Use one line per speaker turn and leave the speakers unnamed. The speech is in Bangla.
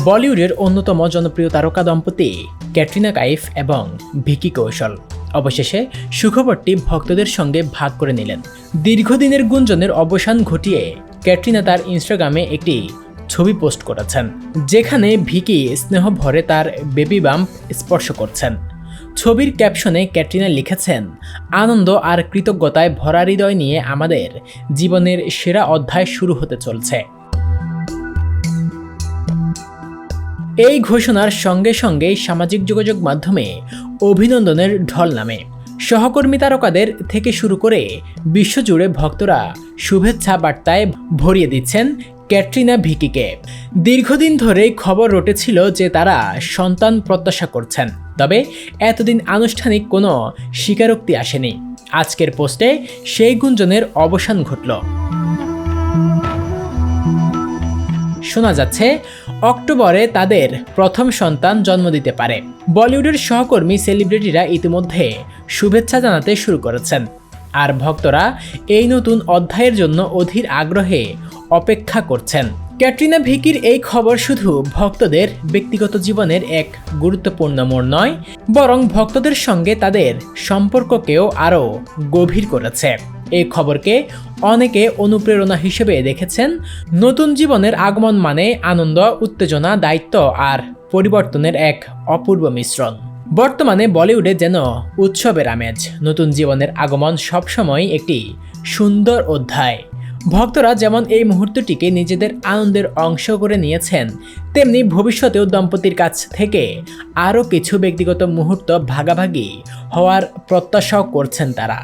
বলিউডের অন্যতম জনপ্রিয় তারকা দম্পতি ক্যাটরিনা কাইফ এবং ভিকি কৌশল অবশেষে সুখবরটি ভক্তদের সঙ্গে ভাগ করে নিলেন। দীর্ঘদিনের গুঞ্জনের অবসান ঘটিয়ে ক্যাটরিনা তার ইনস্টাগ্রামে একটি ছবি পোস্ট করেছেন, যেখানে ভিকি স্নেহ ভরে তার বেবি বাম্প স্পর্শ করছেন। ছবির ক্যাপশনে ক্যাটরিনা লিখেছেন, আনন্দ আর কৃতজ্ঞতায় ভরা হৃদয় নিয়ে আমাদের জীবনের সেরা অধ্যায় শুরু হতে চলছে। এই ঘোষণার সঙ্গে সঙ্গেই সামাজিক যোগাযোগ মাধ্যমে অভিনন্দনের ঢল নামে। সহকর্মী তারকাদের থেকে শুরু করে বিশ্বজুড়ে ভক্তরা শুভেচ্ছা বার্তায় ভরিয়ে দিচ্ছেন ক্যাটরিনা ভিকিকে। দীর্ঘদিন ধরেই খবর রটেছিল যে তারা সন্তান প্রত্যাশা করছেন, তবে এতদিন আনুষ্ঠানিক কোনো স্বীকারোক্তি আসেনি। আজকের পোস্টে সেই গুঞ্জনের অবসান ঘটল। শোনা যাচ্ছে অক্টোবরে তাদের প্রথম সন্তান জন্ম দিতে পারে। বলিউডের সহকর্মী সেলিব্রিটিরা ইতিমধ্যে শুভেচ্ছা জানাতে শুরু করেছেন, আর ভক্তরা এই নতুন অধ্যায়ের জন্য অধীর আগ্রহে অপেক্ষা করছেন। ক্যাটরিনা ভিকির এই খবর শুধু ভক্তদের ব্যক্তিগত জীবনের এক গুরুত্বপূর্ণ মোড় নয়, বরং ভক্তদের সঙ্গে তাদের সম্পর্ককেও আরও গভীর করেছে। এই খবরকে অনেকে অনুপ্রেরণা হিসেবে দেখেছেন। নতুন জীবনের আগমন মানে আনন্দ, উত্তেজনা, দায়িত্ব আর পরিবর্তনের এক অপূর্ব মিশ্রণ। বর্তমানে বলিউডে যেন উৎসবের আমেজ। নতুন জীবনের আগমন সবসময় একটি সুন্দর অধ্যায়। ভক্তরা যেমন এই মুহূর্তটিকে নিজেদের আনন্দের অংশ করে নিয়েছেন, তেমনি ভবিষ্যতেও দম্পতির কাছ থেকে আরও কিছু ব্যক্তিগত মুহূর্ত ভাগাভাগি হওয়ার প্রত্যাশাও করছেন তারা।